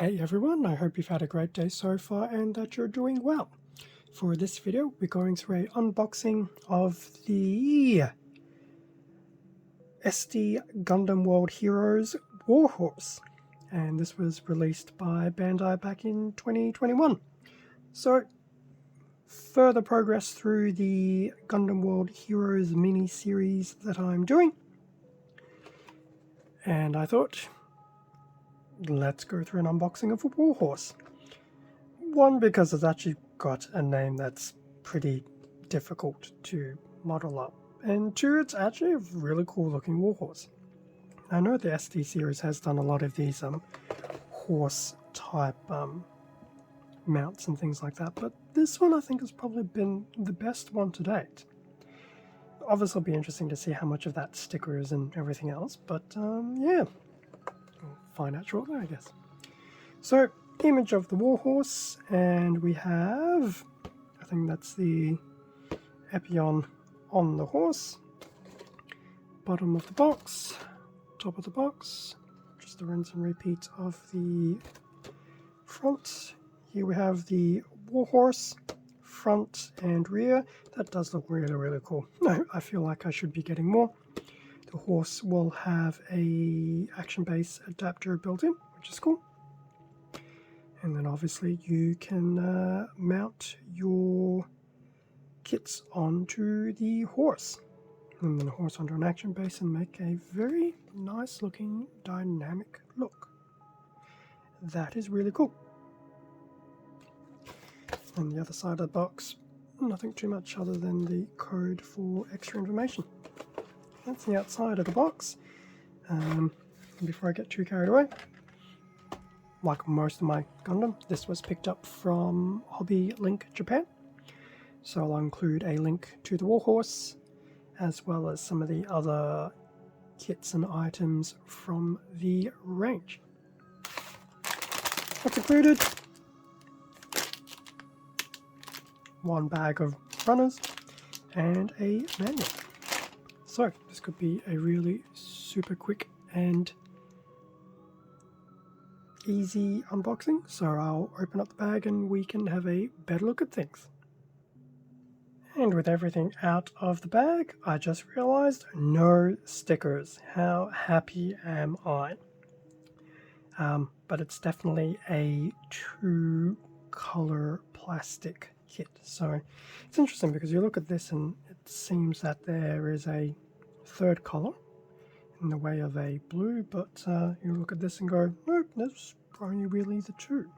Hey everyone, I hope you've had a great day so far and that you're doing well. For this video, we're going through an unboxing of the SD Gundam World Heroes Warhorse. And this was released by Bandai back in 2021. So, further progress through the Gundam World Heroes mini-series that I'm doing. And I thought, let's go through an unboxing of a Warhorse. One, because it's actually got a name that's pretty difficult to model up, and two, it's actually a really cool looking warhorse. I know the SD series has done a lot of these horse type mounts and things like that, but this one I think has probably been the best one to date. Obviously it'll be interesting to see how much of that stickers and everything else, but yeah, we'll find out shortly, I guess. So, image of the warhorse, and we have, I think that's the Epion on the horse, bottom of the box, top of the box, just a rinse and repeat of the front. Here we have the warhorse, front and rear. That does look really cool. No, I feel like I should be getting more. The horse will have a action base adapter built in, which is cool. And then obviously you can mount your kits onto the horse. And then the horse onto an action base and make a very nice looking dynamic look. That is really cool. On the other side of the box, nothing too much other than the code for extra information. That's the outside of the box. Before I get too carried away, like most of my Gundam, this was picked up from Hobby Link Japan. So I'll include a link to the warhorse, as well as some of the other kits and items from the range. What's included? One bag of runners and a manual. So this could be a really super quick and easy unboxing, so I'll open up the bag and we can have a better look at things. And with everything out of the bag, I just realized no stickers. How happy am I? But it's definitely a two-color plastic kit. So it's interesting because you look at this and it seems that there is a third color in the way of a blue, but you look at this and go, nope, that's only really the two.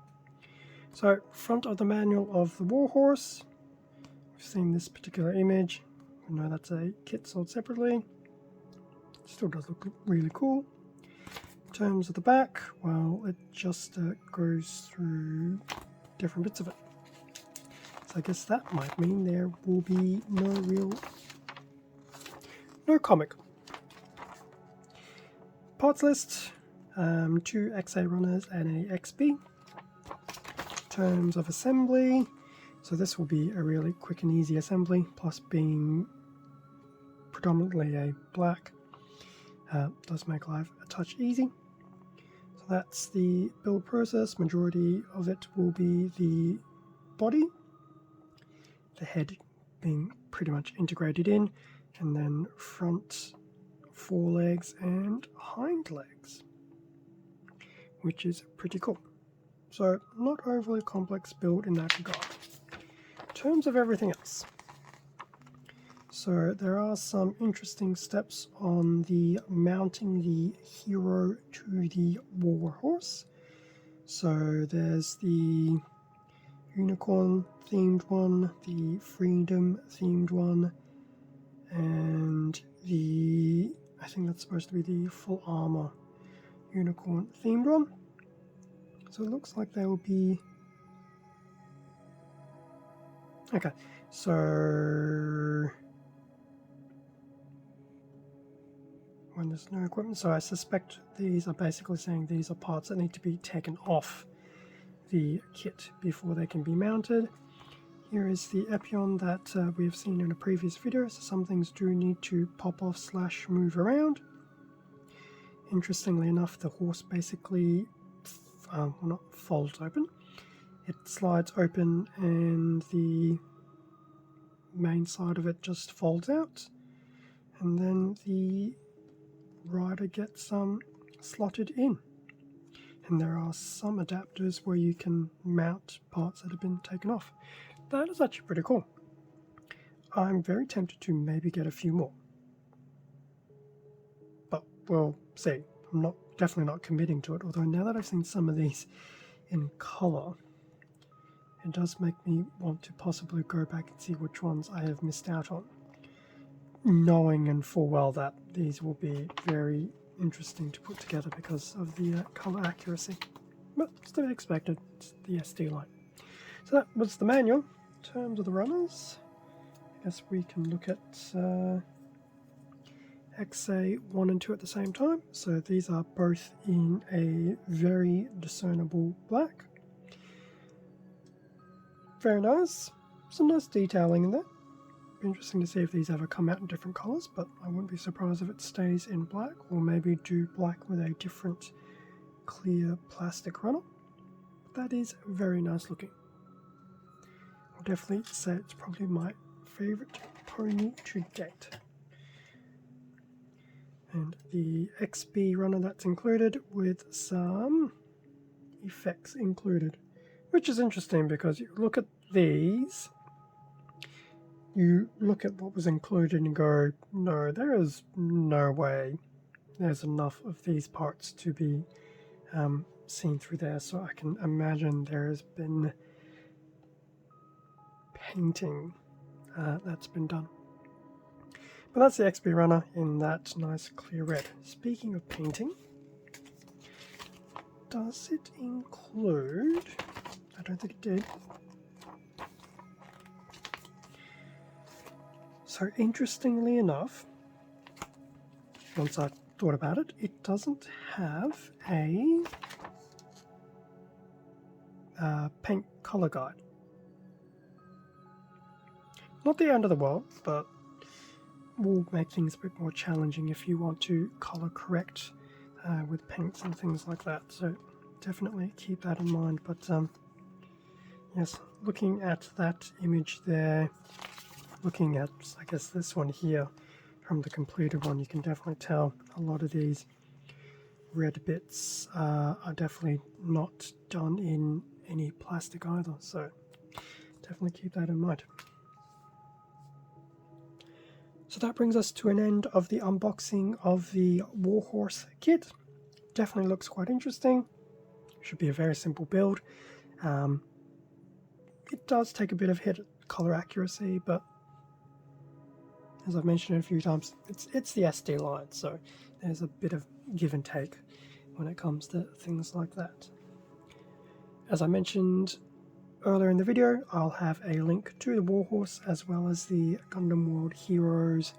So, front of the manual of the warhorse, we've seen this particular image. We know that's a kit sold separately. Still does look really cool. In terms of the back, well, it just goes through different bits of it. So I guess that might mean there will be no comic. Parts list, 2 XA runners and a XB. In terms of assembly, so this will be a really quick and easy assembly, plus being predominantly a black does make life a touch easy. So that's the build process. Majority of it will be the body, the head being pretty much integrated in, and then front forelegs and hind legs, which is pretty cool. So not overly complex build in that regard. In terms of everything else, so there are some interesting steps on the mounting the hero to the warhorse. So there's the unicorn themed one, the freedom themed one, and the, I think that's supposed to be the full armor unicorn themed one. So it looks like there will be, okay, so when there's no equipment, so I suspect these are basically saying these are parts that need to be taken off the kit before they can be mounted. Here is the Epion that we have seen in a previous video, so some things do need to pop off / move around. Interestingly enough, the horse basically well, not folds open. It slides open and the main side of it just folds out, and then the rider gets slotted in. And there are some adapters where you can mount parts that have been taken off. That is actually pretty cool. I'm very tempted to maybe get a few more, but we'll see. I'm definitely not committing to it, although now that I've seen some of these in color, it does make me want to possibly go back and see which ones I have missed out on, knowing in full well that these will be very interesting to put together because of the color accuracy. But it's to be expected. It's the SD line. So that was the manual. In terms of the runners, I guess we can look at XA 1 and 2 at the same time. So these are both in a very discernible black. Very nice. Some nice detailing in there. Be interesting to see if these ever come out in different colors, but I wouldn't be surprised if it stays in black, or maybe do black with a different clear plastic runner. That is very nice looking. I'll definitely say it's probably my favorite pony to date. And the XB runner that's included with some effects included, which is interesting because you look at these, you look at what was included and go, no, there is no way there's enough of these parts to be seen through there. So I can imagine there has been painting that's been done. But that's the XB runner in that nice clear red. Speaking of painting, does it include, I don't think it did. So interestingly enough, once I thought about it, it doesn't have a paint color guide. Not the end of the world, but will make things a bit more challenging if you want to color correct with paints and things like that. So definitely keep that in mind. But yes, looking at that image there, looking at, I guess, this one here from the completed one, you can definitely tell a lot of these red bits are definitely not done in any plastic either, so definitely keep that in mind. So that brings us to an end of the unboxing of the Warhorse kit. Definitely looks quite interesting. Should be a very simple build. It does take a bit of hit at color accuracy, but as I've mentioned a few times, it's the SD line, so there's a bit of give and take when it comes to things like that. As I mentioned earlier in the video, I'll have a link to the Warhorse as well as the Gundam World Heroes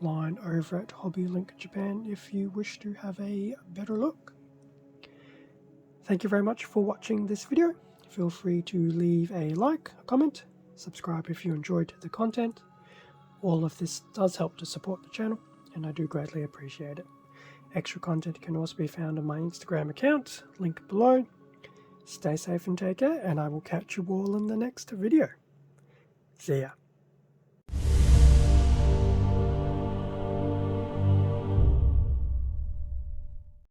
line over at Hobby Link Japan if you wish to have a better look. Thank you very much for watching this video. Feel free to leave a like, a comment, subscribe if you enjoyed the content. All of this does help to support the channel, and I do greatly appreciate it. Extra content can also be found on my Instagram account, link below. Stay safe and take care, and I will catch you all in the next video. See ya.